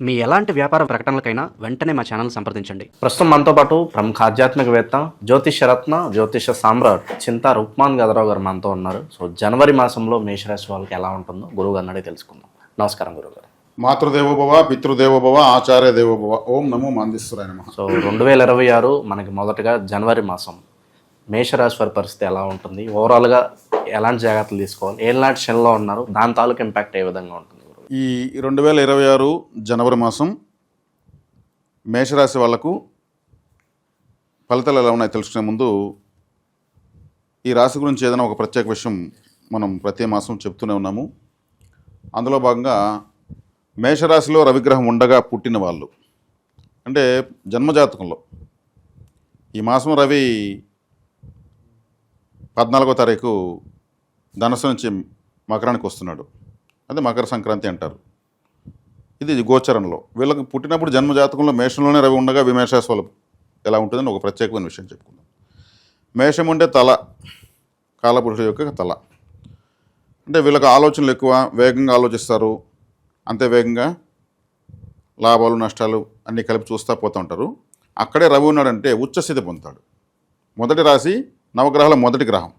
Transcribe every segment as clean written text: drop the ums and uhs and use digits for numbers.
మీ ఎలాంటి వ్యాపార ప్రకటనలకైనా వెంటనే మా ఛానల్ సంప్రదించండి. ప్రస్తుతం మనతో పాటు ప్రముఖ ఆధ్యాత్మికవేత్త జ్యోతిషరత్న జ్యోతిష సామ్రాట్ చింతా రుక్మాన్ గదరావు గారు మనతో ఉన్నారు. సో జనవరి మాసంలో మేషరాశి వాళ్ళకి ఎలా ఉంటుందో గురువు గారిని అడిగి తెలుసుకుందాం. నమస్కారం గురుగారు. మాతృదేవోభవ పితృదేవోభవ ఆచార్య దేవోభవ. ఓం నమో మాందేశ్వరాయ నమః. సో 2026 మనకి మొదటగా జనవరి మాసం మేషరాశి వారి పరిస్థితి ఎలా ఉంటుంది, ఓవరాల్గా ఎలాంటి జాగ్రత్తలు తీసుకోవాలి, ఏలాంటి శనిలో ఉన్నారు, దాని తాలూకు ఇంపాక్ట్ ఏ విధంగా ఉంటుంది? ఈ 2026 జనవరి మాసం మేషరాశి వాళ్లకు ఫలితాలు ఎలా ఉన్నాయో తెలుసుకునే ముందు ఈ రాశి గురించి ఏదైనా ఒక ప్రత్యేక విషయం మనం ప్రతి మాసం చెప్తూనే ఉన్నాము. అందులో భాగంగా మేషరాశిలో రవిగ్రహం ఉండగా పుట్టిన వాళ్ళు అంటే జన్మజాతకంలో ఈ మాసం రవి 14వ తారీఖు ధనుసు నుంచి మకరానికి వస్తున్నాడు. అదే మకర సంక్రాంతి అంటారు. ఇది గోచరంలో వీళ్ళకి పుట్టినప్పుడు జన్మజాతకంలో మేషంలోనే రవి ఉండగా మేషరాశి వాళ్ళు ఎలా ఉంటుందని ఒక ప్రత్యేకమైన విషయం చెప్పుకుందాం. మేషం అంటే తల, కాలపురుషుడు యొక్క తల. అంటే వీళ్ళకి ఆలోచనలు ఎక్కువ, వేగంగా ఆలోచిస్తారు, అంతే వేగంగా లాభాలు నష్టాలు అన్నీ కలిపి చూస్తూ పోతూ ఉంటారు. అక్కడే రవి ఉన్నాడంటే ఉచ్చస్థితి పొందుతాడు. మొదటి రాశి నవగ్రహాల మొదటి గ్రహం.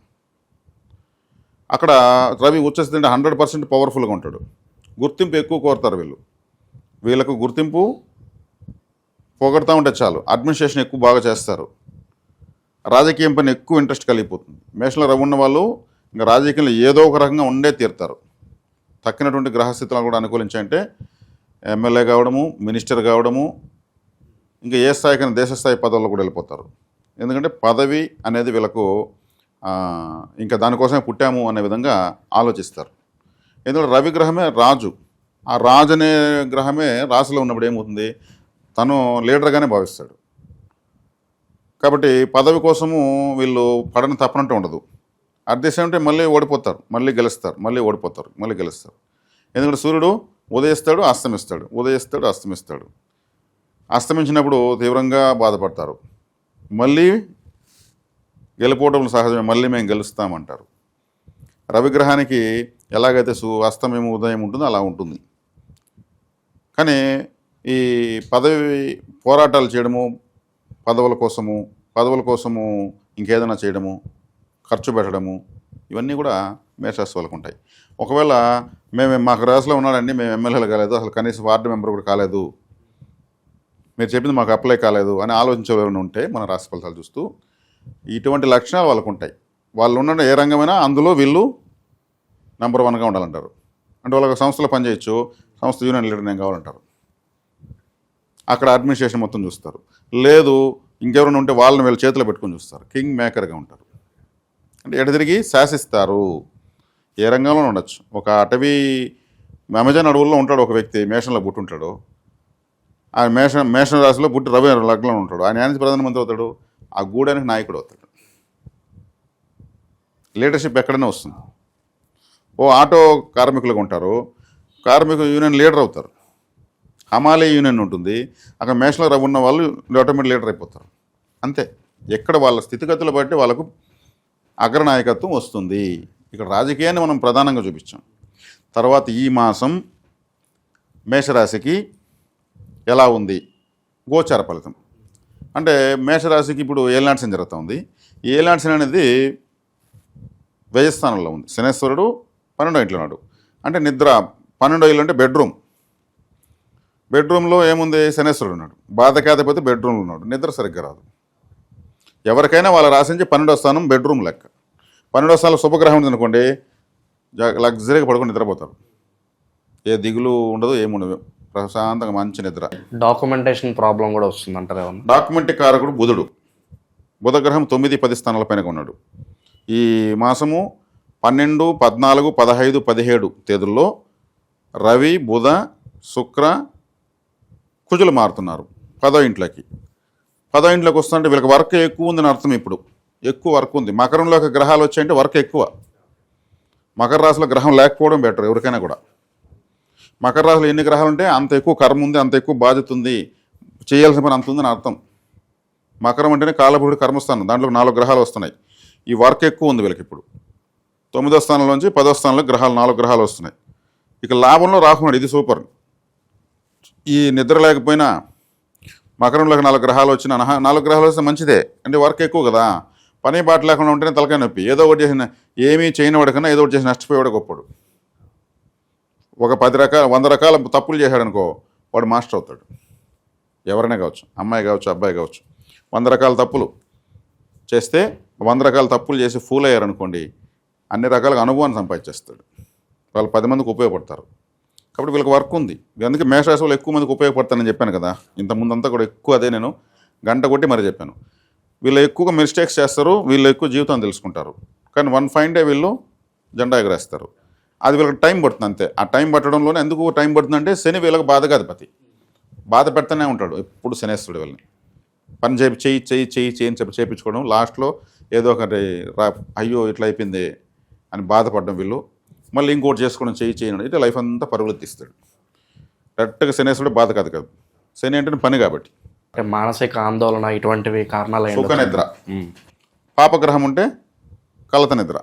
అక్కడ రవి ఉచ్చస్థితి అంటే 100% పవర్ఫుల్గా ఉంటాడు. గుర్తింపు ఎక్కువ కోరుతారు వీళ్ళకు గుర్తింపు పొగడుతూ ఉంటే చాలు. అడ్మినిస్ట్రేషన్ ఎక్కువ బాగా చేస్తారు. రాజకీయం పైన ఎక్కువ ఇంట్రెస్ట్ కలిగిపోతుంది. మేషంలో రవి ఉన్న వాళ్ళు ఇంకా రాజకీయంలో ఏదో ఒక రకంగా ఉండే తీరుతారు. తక్కినటువంటి గ్రహస్థితులను కూడా అనుకూలించాయంటే ఎమ్మెల్యే కావడము, మినిస్టర్ కావడము, ఇంకా ఏ స్థాయికైనా దేశ స్థాయి పదవుల్లో కూడా వెళ్ళిపోతారు. ఎందుకంటే పదవి అనేది వీళ్ళకు ఇంకా దానికోసమే పుట్టాము అనే విధంగా ఆలోచిస్తారు. ఎందుకంటే రవి గ్రహమే రాజు. ఆ రాజు అనే గ్రహమే రాశిలో ఉన్నప్పుడు ఏమవుతుంది, తను లీడర్గానే భావిస్తాడు. కాబట్టి పదవి కోసము వీళ్ళు పడని తప్పనంటూ ఉండదు. అట్ ది సేమ్ టైం మళ్ళీ ఓడిపోతారు, మళ్ళీ గెలుస్తారు, మళ్ళీ ఓడిపోతారు, మళ్ళీ గెలుస్తారు. ఎందుకంటే సూర్యుడు ఉదయిస్తాడు, అస్తమిస్తాడు, ఉదయిస్తాడు, అస్తమిస్తాడు. అస్తమించినప్పుడు తీవ్రంగా బాధపడతారు. మళ్ళీ గెలిపోవడం సహజమే, మళ్ళీ మేము గెలుస్తామంటారు. రవిగ్రహానికి ఎలాగైతే అస్తమయం ఉదయం ఉంటుందో అలా ఉంటుంది. కానీ ఈ పదవి పోరాటాలు చేయడము, పదవుల కోసము ఇంకేదైనా చేయడము, ఖర్చు పెట్టడము, ఇవన్నీ కూడా మేషరాశి వాళ్ళకు ఉంటాయి. ఒకవేళ మాకు రాశిలో ఉన్నాడండి, మేము ఎమ్మెల్యేలు కాలేదు, అసలు కనీసం వార్డు మెంబర్ కూడా కాలేదు, మీరు చెప్పింది మాకు అప్లై కాలేదు అని ఆలోచించేవారు ఉంటే మన రాశి ఫలితాలు చూస్తూ ఇటువంటి లక్షణాలు వాళ్ళకు ఉంటాయి. వాళ్ళు ఉన్న ఏ రంగమైనా అందులో వీళ్ళు నెంబర్ 1గా ఉండాలంటారు. అంటే వాళ్ళకి సంస్థలో పనిచేయచ్చు, సంస్థ యూనియన్ లీడర్ నేను కావాలంటారు. అక్కడ అడ్మినిస్ట్రేషన్ మొత్తం చూస్తారు. లేదు ఇంకెవరైనా ఉంటే వాళ్ళని వీళ్ళ చేతిలో పెట్టుకొని చూస్తారు. కింగ్ మేకర్గా ఉంటారు. అంటే ఎడతిరిగి శాసిస్తారు. ఏ రంగంలో ఉండొచ్చు. ఒక అటవీ అమెజాన్ అడవుల్లో ఉంటాడు ఒక వ్యక్తి, మేషంలో పుట్టుంటాడు. ఆ మేషం రాశిలో పుట్టి రవి లగ్నంలో ఉంటాడు. ఆయన ఆయన ప్రధానమంత్రి అవుతాడు, ఆ గూడానికి నాయకుడు అవుతాడు. లీడర్షిప్ ఎక్కడైనా వస్తుంది. ఓ ఆటో కార్మికులుగా ఉంటారు, కార్మిక యూనియన్ లీడర్ అవుతారు. హమాలయ యూనియన్ ఉంటుంది, అక్కడ మేషంలో రవి ఉన్న వాళ్ళు ఆటోమేటిక్ లీడర్ అయిపోతారు. అంతే. ఎక్కడ వాళ్ళ స్థితిగతులు బట్టి వాళ్ళకు అగ్రనాయకత్వం వస్తుంది. ఇక్కడ రాజకీయాన్ని మనం ప్రధానంగా చూపించాం. తర్వాత ఈ మాసం మేషరాశికి ఎలా ఉంది గోచార ఫలితం అంటే మేషరాశికి ఇప్పుడు ఏలినాటి శని జరుగుతుంది. ఈ ఏలినాటి శని అనేది వ్యయస్థానంలో ఉంది. శనేశ్వరుడు 12వ ఇంట్లో ఉన్నాడు. అంటే నిద్ర 12వ ఇల్లు అంటే బెడ్రూమ్లో ఏముంది, శనేశ్వరుడు ఉన్నాడు. బాధకాధిపతి బెడ్రూమ్లో ఉన్నాడు. నిద్ర సరిగ్గా రాదు. ఎవరికైనా వాళ్ళ రాశి నుంచి 12వ స్థానం బెడ్రూమ్ లెక్క. 12వ స్థానంలో శుభగ్రహం ఉంది అనుకోండి, లగ్జరీగా పడుకొని నిద్రపోతారు. ఏ దిగులు ఉండదు, ఏముండదు, ప్రశాంతంగా మంచి నిద్ర. డాక్యుమెంటేషన్ ప్రాబ్లం కూడా వస్తుంది అంటారు. డాక్యుమెంట్ కారకుడు బుధుడు. బుధగ్రహం 9, 10 స్థానాల పైన ఉన్నాడు. ఈ మాసము 12, 14, 15, 17 తేదీల్లో రవి, బుధ, శుక్ర, కుజులు మారుతున్నారు 10వ ఇంట్లోకి. 10వ ఇంట్లోకి వస్తుంటే వీళ్ళకి వర్క్ ఎక్కువ ఉందని అర్థం. ఇప్పుడు ఎక్కువ వర్క్ ఉంది. మకరంలోకి గ్రహాలు వచ్చాయంటే వర్క్ ఎక్కువ. మకర రాశిలో గ్రహం లేకపోవడం బెటర్ ఎవరికైనా కూడా. మకర రాశిలో ఎన్ని గ్రహాలు ఉంటే అంత ఎక్కువ కర్మ ఉంది, అంత ఎక్కువ బాధ్యత ఉంది, చేయాల్సిన పని అంత ఉందని అర్థం. మకరం అంటేనే కాలపురుషుడు కర్మస్థానం, దాంట్లో 4 గ్రహాలు వస్తున్నాయి. ఈ వర్క్ ఎక్కువ ఉంది వీళ్ళకి. ఇప్పుడు 9వ స్థానంలోంచి 10వ స్థానంలో 4 గ్రహాలు వస్తున్నాయి. ఇక లాభంలో రాకున్నాడు, ఇది సూపర్. ఈ నిద్ర లేకపోయినా మకరంలోకి 4 గ్రహాలు వచ్చినా 4 గ్రహాలు వస్తే మంచిదే, అంటే వర్క్ ఎక్కువ కదా. పని బాట లేకుండా ఉంటేనే తలకాయ నొప్పి. ఏదో ఒకటి చేసిన, ఏమీ చేయని వాడికన్నా ఏదో ఒకటి చేసి నష్టపోయేవాడు గొప్పడు. ఒక 100 రకాల తప్పులు చేశాడనుకో, వాడు మాస్టర్ అవుతాడు. ఎవరైనా కావచ్చు, అమ్మాయి కావచ్చు, అబ్బాయి కావచ్చు. 100 రకాల తప్పులు చేస్తే 100 రకాల తప్పులు చేసి ఫూల్ అయ్యారనుకోండి, అన్ని రకాలుగా అనుభవాన్ని సంపాదించేస్తాడు. వాళ్ళు 10 మందికి ఉపయోగపడతారు. కాబట్టి వీళ్ళకి వర్క్ ఉంది. అందుకే మేషరాశి వాళ్ళు ఎక్కువ మందికి ఉపయోగపడతానని చెప్పాను కదా. ఇంతకుముందంతా కూడా ఎక్కువ అదే నేను గంట కొట్టి మరి చెప్పాను. వీళ్ళు ఎక్కువగా మిస్టేక్స్ చేస్తారు, వీళ్ళు ఎక్కువ జీవితం తెలుసుకుంటారు. కానీ 1 ఫైన్ డే వీళ్ళు జెండా ఎగరేస్తారు. అది వీళ్ళకి టైం పడుతుంది అంతే. ఆ టైం పట్టడంలోనే ఎందుకు టైం పడుతుందంటే శని వీళ్ళకి బాధగా అధిపతి. బాధ పెడతానే ఉంటాడు ఎప్పుడు శనేశ్వరుడు వీళ్ళని. పని చెయ్యి అని చెప్పి చేయించుకోవడం, లాస్ట్లో ఏదో ఒకటి అయ్యో ఇట్లా అయిపోయింది అని బాధపడడం వీళ్ళు. మళ్ళీ ఇంకోటి చేసుకోవడం, చేయను ఇట్లా లైఫ్ అంతా పరుగులు తీస్తాడు. కరెక్ట్గా శనేశ్వరుడు బాధ కాదు. శని అంటే పని కాబట్టి. అంటే మానసిక ఆందోళన ఇటువంటివి కారణాలు సుఖ నిద్ర. పాపగ్రహం ఉంటే కలత నిద్ర.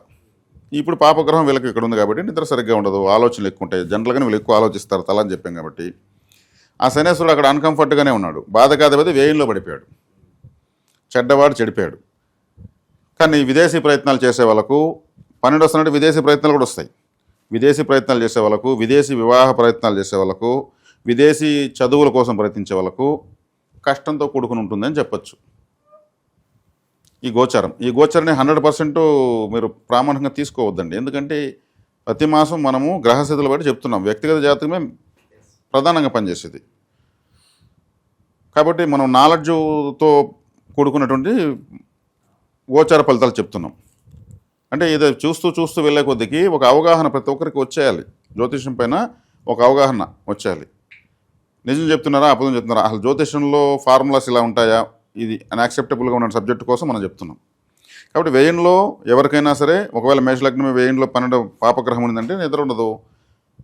ఇప్పుడు పాపగ్రహం వీళ్ళకి ఇక్కడ ఉంది కాబట్టి నిద్ర సరిగ్గా ఉండదు, ఆలోచనలు ఎక్కువ ఉంటాయి. జనరల్గానే వీళ్ళు ఎక్కువ ఆలోచిస్తారు తల అని చెప్పాం కాబట్టి. ఆ శనేశ్వరుడు అక్కడ అన్కంఫర్ట్గానే ఉన్నాడు. బాధ కాదు, వ్యయంలో పడిపోయాడు, చెడ్డవాడు చెడిపోయాడు. కానీ విదేశీ ప్రయత్నాలు చేసే వాళ్ళకు 12 వస్తున్నట్టు విదేశీ ప్రయత్నాలు కూడా వస్తాయి. విదేశీ ప్రయత్నాలు చేసే వాళ్ళకు, విదేశీ వివాహ ప్రయత్నాలు చేసే వాళ్ళకు, విదేశీ చదువుల కోసం ప్రయత్నించే వాళ్ళకు కష్టంతో కూడుకుని ఉంటుందని చెప్పచ్చు ఈ గోచారం. ఈ గోచారాన్ని 100% మీరు ప్రామాణికంగా తీసుకోవద్దండి. ఎందుకంటే ప్రతి మాసం మనము గ్రహస్థితులు బట్టి చెప్తున్నాం. వ్యక్తిగత జాతకమే ప్రధానంగా పనిచేసేది. కాబట్టి మనం నాలెడ్జ్తో కూడుకున్నటువంటి గోచార ఫలితాలు చెప్తున్నాం. అంటే ఇది చూస్తూ వెళ్ళే కొద్దికి ఒక అవగాహన ప్రతి ఒక్కరికి వచ్చేయాలి. జ్యోతిష్యం పైన ఒక అవగాహన వచ్చేయాలి. నిజం చెప్తున్నారా, అబద్ధం చెప్తున్నారా, అసలు జ్యోతిష్యంలో ఫార్ములాస్ ఇలా ఉంటాయా, ఇది అన్యాక్సెప్టబుల్గా ఉన్న సబ్జెక్ట్ కోసం మనం చెప్తున్నాం. కాబట్టి వ్యయంలో ఎవరికైనా సరే, ఒకవేళ మేషలగ్నం వ్యయంలో 12 పాపగ్రహం ఉందంటే నిద్ర ఉండదు,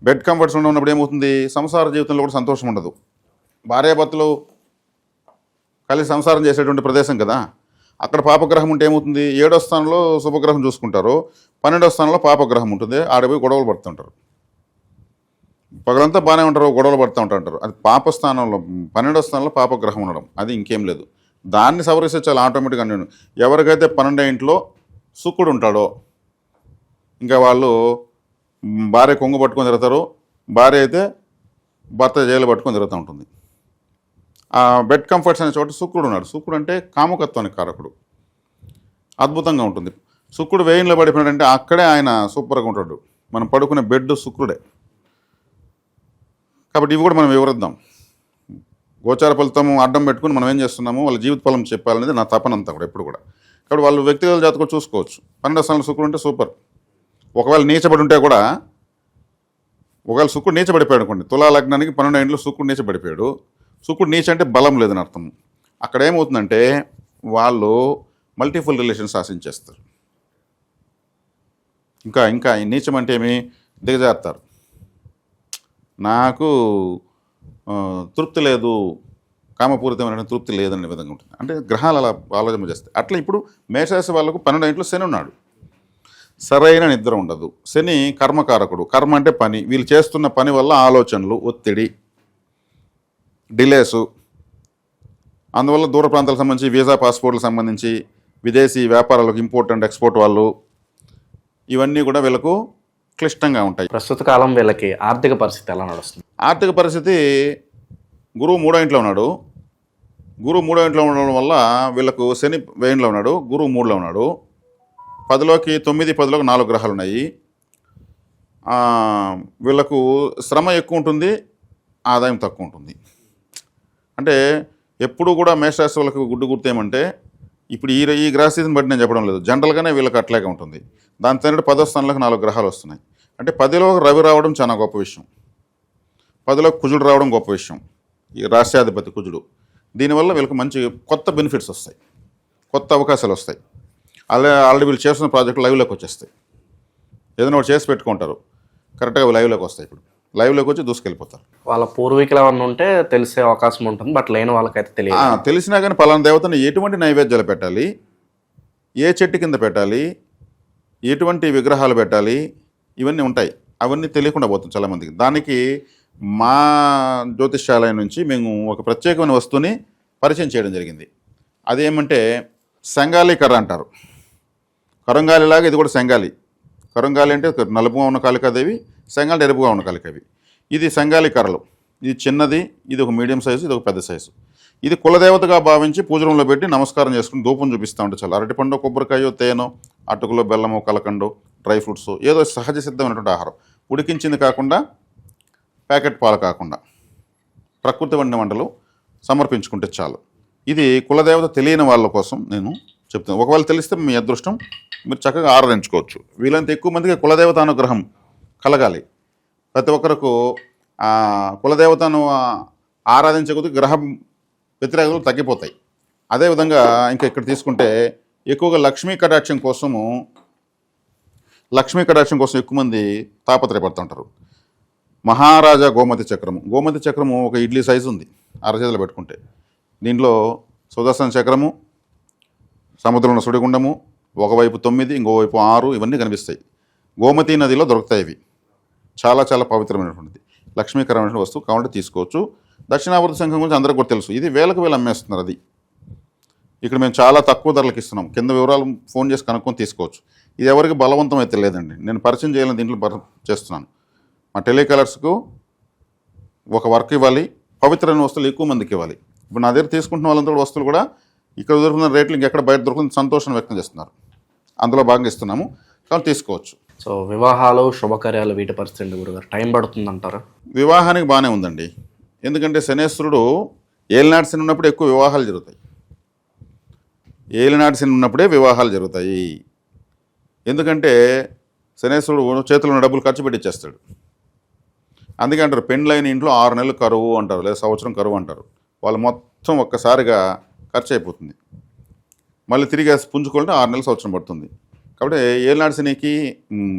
బెడ్ కంఫర్ట్స్ ఉన్నప్పుడు ఏమవుతుంది, సంసార జీవితంలో కూడా సంతోషం ఉండదు. భార్యాభర్తలు కలిసి సంసారం చేసేటువంటి ప్రదేశం కదా. అక్కడ పాపగ్రహం ఉంటే ఏమవుతుంది, 7వ స్థానంలో శుభగ్రహం చూసుకుంటారు, 12వ స్థానంలో పాపగ్రహం ఉంటుంది. ఆడపోయి గొడవలు పడుతుంటారు. పగలంతా బాగానే ఉంటారు, గొడవలు పడుతూ ఉంటారు. అది పాపస్థానంలో 12వ స్థానంలో పాపగ్రహం ఉండడం, అది ఇంకేం లేదు. దాన్ని సవరిస్తే చాలా ఆటోమేటిక్గా నేను ఎవరికైతే 12వ ఇంట్లో శుక్రుడు ఉంటాడో ఇంకా వాళ్ళు భార్య కొంగు పట్టుకొని తిరుగుతారు, భార్య అయితే భర్త జైలు పట్టుకొని తిరుగుతూ ఉంటుంది. ఆ బెడ్ కంఫర్ట్స్ అనే చోట శుక్రుడు ఉన్నాడు. శుక్రుడు అంటే కాముకత్వానికి కారకుడు. అద్భుతంగా ఉంటుంది. శుక్రుడు వేయంలో పడిపోయినాడంటే అక్కడే ఆయన సూపర్గా ఉంటాడు. మనం పడుకునే బెడ్ శుక్రుడే. కాబట్టి ఇవి కూడా మనం వివరిద్దాం. గోచార ఫలితము అడ్డం పెట్టుకుని మనం ఏం చేస్తున్నాము, వాళ్ళ జీవిత ఫలం చెప్పాలనేది నా తపనంతా కూడా ఎప్పుడు కూడా. కాబట్టి వాళ్ళు వ్యక్తిగత జాతకం చూసుకోవచ్చు. 12వ స్థానంలో శుక్రుడు ఉంటే సూపర్. ఒకవేళ నీచబడి ఉంటే కూడా, ఒకవేళ శుక్రుడు నీచబడిపోయాడు అనుకోండి, తులా లగ్నానికి 12వ ఇంట్లో శుక్రుడు నీచబడిపోయాడు. శుక్రుడు నీచ అంటే బలం లేదని అర్థం. అక్కడ ఏమవుతుందంటే వాళ్ళు మల్టిపుల్ రిలేషన్స్ ఆశించేస్తారు. ఇంకా నీచం అంటే ఏమి, దిగజారుతారు. నాకు తృప్తి లేదు, కామపూరితమైన తృప్తి లేదనే విధంగా ఉంటుంది. అంటే గ్రహాలు అలా ఆలోచన చేస్తాయి. అట్లా ఇప్పుడు మేషరాశి వాళ్ళకు 12వ ఇంట్లో శని ఉన్నాడు. సరైన నిద్ర ఉండదు. శని కర్మకారకుడు. కర్మ అంటే పని. వీళ్ళు చేస్తున్న పని వల్ల ఆలోచనలు, ఒత్తిడి, డిలేసు, అందువల్ల దూర ప్రాంతాలకు సంబంధించి వీసా పాస్పోర్ట్లకు సంబంధించి విదేశీ వ్యాపారాలకు ఇంపోర్ట్ అండ్ ఎక్స్పోర్ట్ వాళ్ళు, ఇవన్నీ కూడా వీళ్ళకు క్లిష్టంగా ఉంటాయి. ప్రస్తుత కాలం వీళ్ళకి ఆర్థిక పరిస్థితి ఎలా నడుస్తుంది? ఆర్థిక పరిస్థితి, గురువు 3వ ఇంట్లో ఉన్నాడు. గురువు 3వ ఇంట్లో ఉండడం వల్ల వీళ్ళకు శని వ్యయంలో ఉన్నాడు, గురువు 3లో ఉన్నాడు. 10లోకి 9, 10లోకి 4 గ్రహాలు ఉన్నాయి. వీళ్ళకు శ్రమ ఎక్కువ ఉంటుంది, ఆదాయం తక్కువ ఉంటుంది. అంటే ఎప్పుడు కూడా మేషరాశి వాళ్ళకు గుడ్డు గుర్తు ఏమంటే, ఇప్పుడు ఈ గ్రహస్థితిని బట్టి నేను చెప్పడం లేదు, జనరల్గానే వీళ్ళకి అట్లాగే ఉంటుంది. దాని తగ్గట్టు 10వ స్థానంలోకి 4 గ్రహాలు వస్తున్నాయి. అంటే 10లో రవి రావడం చాలా గొప్ప విషయం, 10లో కుజుడు రావడం గొప్ప విషయం. ఈ రాష్ట్రాధిపతి కుజుడు. దీనివల్ల వీళ్ళకి మంచి కొత్త బెనిఫిట్స్ వస్తాయి, కొత్త అవకాశాలు వస్తాయి. ఆల్రెడీ వీళ్ళు చేస్తున్న ప్రాజెక్టులు లైవ్లోకి వచ్చేస్తాయి. ఏదైనా ఒకటి చేసి పెట్టుకుంటారు, కరెక్ట్గా లైవ్లోకి వస్తాయి. ఇప్పుడు లైవ్లోకి వచ్చి దూసుకెళ్ళిపోతారు. వాళ్ళ పూర్వీకులు ఏమన్నా ఉంటే తెలిసే అవకాశం ఉంటుంది, బట్ లేని వాళ్ళకైతే తెలియదు. తెలిసినా కానీ పలానా దేవతను ఎటువంటి నైవేద్యాలు పెట్టాలి, ఏ చెట్టు కింద పెట్టాలి, ఎటువంటి విగ్రహాలు పెట్టాలి, ఇవన్నీ ఉంటాయి. అవన్నీ తెలియకుండా పోతుంది చాలామందికి. దానికి మా జ్యోతిష్యాలయం నుంచి మేము ఒక ప్రత్యేకమైన వస్తువుని పరిచయం చేయడం జరిగింది. అదేమంటే సెంగాలి కర్ర అంటారు. కరంగాలిలాగా ఇది కూడా సెంగాలి. కరంగాలి అంటే నలుపుగా ఉన్న కాళికాదేవి, సెంగాలి ఎరుపుగా ఉన్న కాళికవి. ఇది సెంగాలి కర్రలు. ఇది చిన్నది, ఇది ఒక మీడియం సైజు, ఇది ఒక పెద్ద సైజు. ఇది కులదేవతగా భావించి పూజ రూమ్లో పెట్టి నమస్కారం చేసుకుని ధూపం చూపిస్తూ ఉంటారు. చాలా అరటిపండు, కొబ్బరికాయో, తేనో, అటుకులో, బెల్లమో, కలకండో, డ్రై ఫ్రూట్స్, ఏదో సహజ సిద్ధమైనటువంటి ఆహారం, ఉడికించింది కాకుండా, ప్యాకెట్ పాలు కాకుండా, ప్రకృతి వండిన వంటలు సమర్పించుకుంటే చాలు. ఇది కులదేవత తెలియని వాళ్ళ కోసం నేను చెప్తాను. ఒకవేళ తెలిస్తే మీ అదృష్టం, మీరు చక్కగా ఆరాధించుకోవచ్చు. వీళ్ళంత ఎక్కువ మందికి కులదేవత అనుగ్రహం కలగాలి. ప్రతి ఒక్కరికి కులదేవతను ఆరాధించే కొద్ది గ్రహం వ్యతిరేకతలు తగ్గిపోతాయి. అదేవిధంగా ఇంకా ఇక్కడ తీసుకుంటే ఎక్కువగా లక్ష్మీ కటాక్షం కోసం ఎక్కువ మంది తాపత్రయపడుతుంటారు. మహారాజా గోమతి చక్రము. గోమతి చక్రము ఒక ఇడ్లీ సైజు ఉంది, అరచేతులు పెట్టుకుంటే. దీంట్లో సుదర్శన చక్రము, సముద్రంలో సుడిగుండము, ఒకవైపు 9, ఇంకోవైపు 6 ఇవన్నీ కనిపిస్తాయి. గోమతి నదిలో దొరుకుతాయి. ఇవి చాలా చాలా పవిత్రమైనటువంటిది, లక్ష్మీకరమైన వస్తువు కావాలంటే తీసుకోవచ్చు. దక్షిణావర్తి సంఘం గురించి అందరికీ కూడా తెలుసు. ఇది వేలకు వేలు అమ్మేస్తున్నారు. అది ఇక్కడ మేము చాలా తక్కువ ధరలకు ఇస్తున్నాం. కింద వివరాలు ఫోన్ చేసి కనుక్కొని తీసుకోవచ్చు. ఇది ఎవరికి బలవంతం అయితే లేదండి, నేను పరిచయం చేయాలని దీంట్లో చేస్తున్నాను. మా టెలికాలర్స్కు ఒక వర్క్ ఇవ్వాలి, పవిత్రమైన వస్తువులు ఎక్కువ మందికి ఇవ్వాలి. ఇప్పుడు నా దగ్గర తీసుకుంటున్న వాళ్ళంతా వస్తువులు కూడా ఇక్కడ దొరుకుతున్న రేట్లు ఇంకెక్కడ బయట దొరుకుతుంది సంతోషం వ్యక్తం చేస్తున్నారు. అందులో భాగంగా ఇస్తున్నాము, కాబట్టి తీసుకోవచ్చు. సో వివాహాలు, శుభకార్యాలు వీటి పరిస్థితి గురుగారు టైం పడుతుందంటారా? వివాహానికి బాగానే ఉందండి. ఎందుకంటే శనేశ్వరుడు ఏలినాటి శని ఉన్నప్పుడు ఎక్కువ వివాహాలు జరుగుతాయి. ఏలినాటి శని ఉన్నప్పుడే వివాహాలు జరుగుతాయి. ఎందుకంటే శనేశ్వరుడు చేతిలో ఉన్న డబ్బులు ఖర్చు పెట్టిచ్చేస్తాడు. అందుకే అంటారు పెండ్లైన ఇంట్లో 6 నెలలు కరువు అంటారు, లేదా సంవత్సరం కరువు అంటారు. వాళ్ళు మొత్తం ఒక్కసారిగా ఖర్చు అయిపోతుంది. మళ్ళీ తిరిగి పుంజుకోవాలంటే 6 నెలలు, సంవత్సరం పడుతుంది. కాబట్టి ఏలినాటి శనికి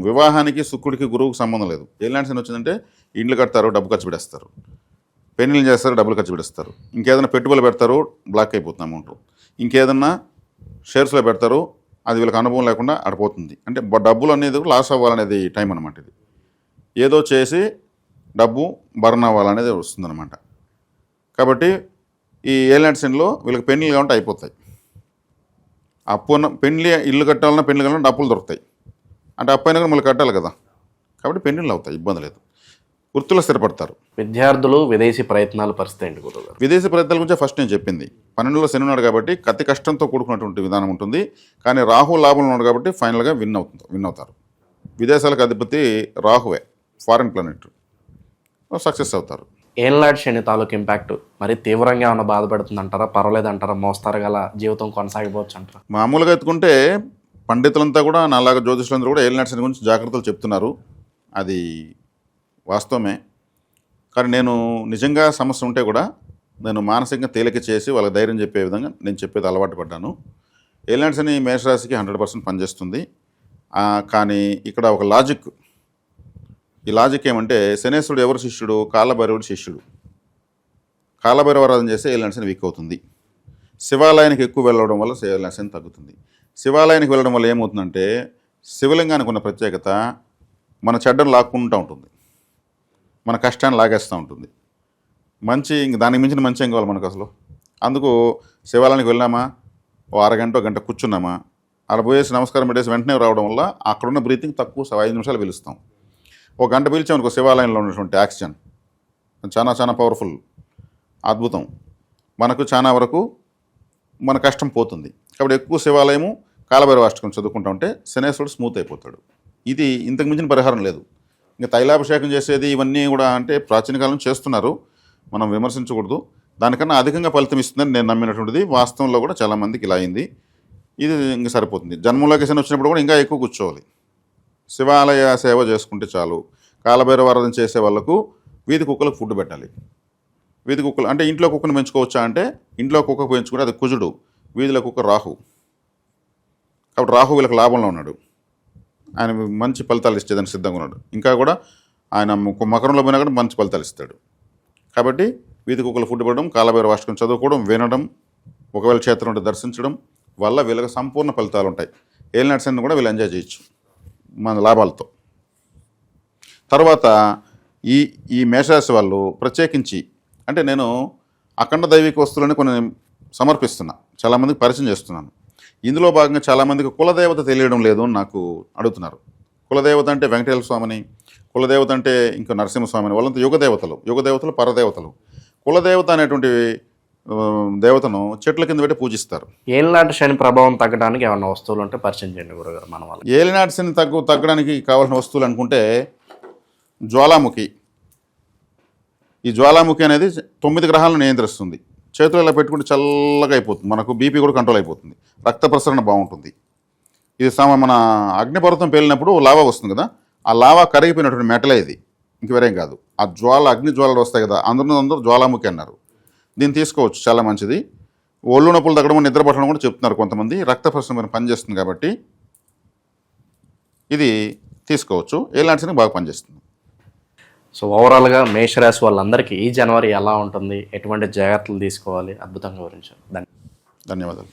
వివాహానికి శుక్రుడికి గురువుకి సంబంధం లేదు. ఏలినాటి శని వచ్చిందంటే ఇండ్లు కడతారు, డబ్బు ఖర్చు పెడేస్తారు, పెళ్లిళ్ళు చేస్తారు, డబ్బులు ఖర్చు పెడేస్తారు, ఇంకేదైనా పెట్టుబడులు పెడతారు, బ్లాక్ అయిపోతుంది అమౌంట్, ఇంకేదన్నా షేర్స్లో పెడతారు, అది వీళ్ళకి అనుభవం లేకుండా అడిపోతుంది. అంటే డబ్బులు అనేది లాస్ అవ్వాలనేది టైం అనమాట. ఇది ఏదో చేసి డబ్బు బర్న్ అవ్వాలనేది వస్తుందన్నమాట. కాబట్టి ఈ ఏలినాటి శనిలో వీళ్ళకి పెళ్లిళ్ళు కావాలంటే అయిపోతాయి. పెళ్లి ఇల్లు కట్టాలన్నా, పెళ్లి కావాలన్నా డబ్బులు దొరుకుతాయి. అంటే అప్పు అయినా కూడా మళ్ళీ కట్టాలి కదా, కాబట్టి పెళ్లిళ్ళు అవుతాయి, ఇబ్బంది లేదు. వృత్తుల్లో స్థిరపడతారు. విద్యార్థులు విదేశీ ప్రయత్నాల పరిస్థితి ఏంటి గురుగారు? విదేశీ ప్రయత్నాల గురించి ఫస్ట్ నేను చెప్పింది. 12లో శని ఉన్నాడు కాబట్టి అతి కష్టంతో కూడుకున్నటువంటి విధానం ఉంటుంది. కానీ రాహు లాభంలో ఉన్నాడు కాబట్టి ఫైనల్గా విన్ అవుతారు. విదేశాలకు అధిపతి రాహువే, ఫారిన్ ప్లానెట్, సక్సెస్ అవుతారు. ఏలినాటి శని తాలూకు ఇంపాక్ట్ మరి తీవ్రంగా ఏమైనా బాధపడుతుంది అంటారా, పర్వాలేదు అంటారా, మోస్తారు గల జీవితం కొనసాగిపోవచ్చు అంటారా? మామూలుగా ఎత్తుకుంటే పండితులంతా కూడా నాలాగా జ్యోతిష్యులందరూ కూడా ఏలినాటి శని గురించి జాగ్రత్తలు చెప్తున్నారు. అది వాస్తవమే. కానీ నేను నిజంగా సమస్య ఉంటే కూడా నేను మానసికంగా తేలిక చేసి వాళ్ళకి ధైర్యం చెప్పే విధంగా నేను చెప్పేది అలవాటు పడ్డాను. ఏలినాటి శని మేషరాశికి 100% పనిచేస్తుంది. కానీ ఇక్కడ ఒక లాజిక్, ఈ లాజిక్ ఏమంటే శనేశ్వరుడు ఎవరు శిష్యుడు? కాలభైరవుడు శిష్యుడు. కాలభైరవారాధన చేస్తే ఏలినాటి శని వీక్ అవుతుంది. శివాలయానికి ఎక్కువ వెళ్ళడం వల్ల ఏలినాటి శని తగ్గుతుంది. శివాలయానికి వెళ్ళడం వల్ల ఏమవుతుందంటే శివలింగానికి ఉన్న ప్రత్యేకత మన చెడ్డను లాక్కుంటూ ఉంటుంది, మన కష్టాన్ని లాగేస్తూ ఉంటుంది. మంచి ఇంక దానికి మించిన మంచి ఏం కావాలి మనకు అసలు? అందుకు శివాలయానికి వెళ్ళామా, ఓ అరగంట గంట కూర్చున్నామా, అలా పోయేసి నమస్కారం పెట్టేసి వెంటనే రావడం వల్ల అక్కడున్న బ్రీతింగ్ తక్కువ 5 నిమిషాలు పిలుస్తాం. ఒక గంట పిలిచామనుకో శివాలయంలో ఉన్నటువంటి ఆక్సిజన్ చాలా చాలా పవర్ఫుల్, అద్భుతం. మనకు చాలా వరకు మన కష్టం పోతుంది. కాబట్టి ఎక్కువ శివాలయము, కాలభైరవాష్టకం చదువుకుంటా ఉంటే శనేశ్వరుడు స్మూత్ అయిపోతాడు. ఇది ఇంతకు మించిన పరిహారం లేదు. ఇంకా తైలాభిషేకం చేసేది ఇవన్నీ కూడా అంటే ప్రాచీన కాలం చేస్తున్నారు, మనం విమర్శించకూడదు. దానికన్నా అధికంగా ఫలితం ఇస్తుందని నేను నమ్మినటువంటిది. వాస్తవంలో కూడా చాలామందికి ఇలా అయింది. ఇది ఇంకా సరిపోతుంది. జన్మలోకి శని వచ్చినప్పుడు కూడా ఇంకా ఎక్కువ కూర్చోవాలి. శివాలయ సేవ చేసుకుంటే చాలు. కాలభైరవారాధన చేసే వాళ్ళకు వీధి కుక్కలకు ఫుడ్ పెట్టాలి. వీధి కుక్కలు అంటే ఇంట్లో కుక్కను పెంచుకోవచ్చా అంటే ఇంట్లో కుక్క పెంచుకుంటే అది కుజుడు, వీధిలో కుక్క రాహు. కాబట్టి రాహు వీళ్ళకి లాభంలో ఉన్నాడు, ఆయన మంచి ఫలితాలు ఇచ్చేదానికి సిద్ధంగా ఉన్నాడు. ఇంకా కూడా ఆయన మకరంలో పోయినా కూడా మంచి ఫలితాలు ఇస్తాడు. కాబట్టి వీధి కుక్కలు ఫుడ్ పెట్టడం, కాలభైరవాష్టకం చదువుకోవడం, వినడం, ఒకవేళ క్షేత్రం ఉంటే దర్శించడం వల్ల వీళ్ళకి సంపూర్ణ ఫలితాలు ఉంటాయి. ఏలినాటి శని కూడా వీళ్ళు ఎంజాయ్ చేయొచ్చు మన లాభాలతో. తర్వాత ఈ ఈ మేషరాశి వాళ్ళు ప్రత్యేకించి అంటే నేను అఖండ దైవిక వస్తువులని కొన్ని సమర్పిస్తున్నా, చాలామందికి పరిచయం చేస్తున్నాను. ఇందులో భాగంగా చాలామందికి కులదేవత తెలియడం లేదు అని నాకు అడుగుతున్నారు. కులదేవత అంటే వెంకటేశ్వర స్వామిని, కులదేవత అంటే ఇంకా నరసింహస్వామిని, వాళ్ళంతా యుగదేవతలు పరదేవతలు. కులదేవత అనేటువంటి దేవతను చెట్ల కింద పెట్టి పూజిస్తారు. ఏలినాటి శని ప్రభావం తగ్గడానికి ఏమైనా వస్తువులు ఉంటే పరిచయం చేయండి గురుగారు మన వాళ్ళకి. ఏలినాటి శని తగ్గడానికి కావాల్సిన వస్తువులు అనుకుంటే జ్వాలాముఖి. ఈ జ్వాలాముఖి అనేది 9 గ్రహాలను నియంత్రిస్తుంది. చేతులు ఇలా పెట్టుకుంటే చల్లగా అయిపోతుంది, మనకు బీపీ కూడా కంట్రోల్ అయిపోతుంది, రక్త ప్రసరణ బాగుంటుంది. ఇది మన అగ్నిపర్వతం పేలినప్పుడు లావా వస్తుంది కదా, ఆ లావా కరిగిపోయినటువంటి మెటలే ఇది, ఇంక వేరేం కాదు. ఆ అగ్ని జ్వాలలు వస్తాయి కదా, అందరూ జ్వాలాముఖి అన్నారు. దీన్ని తీసుకోవచ్చు, చాలా మంచిది. ఒళ్ళు నొప్పులు తగ్గడం, నిద్ర పట్టడం కూడా చెప్తున్నారు కొంతమంది. రక్త ప్రసరణ మీద పనిచేస్తుంది కాబట్టి ఇది తీసుకోవచ్చు. ఏలాంటి శని బాగా పనిచేస్తుంది. సో ఓవరాల్గా మేషరాశి వాళ్ళందరికీ ఈ జనవరి ఎలా ఉంటుంది, ఎటువంటి జాగ్రత్తలు తీసుకోవాలి, అద్భుతంగా వివరించారు. ధన్యవాదాలు.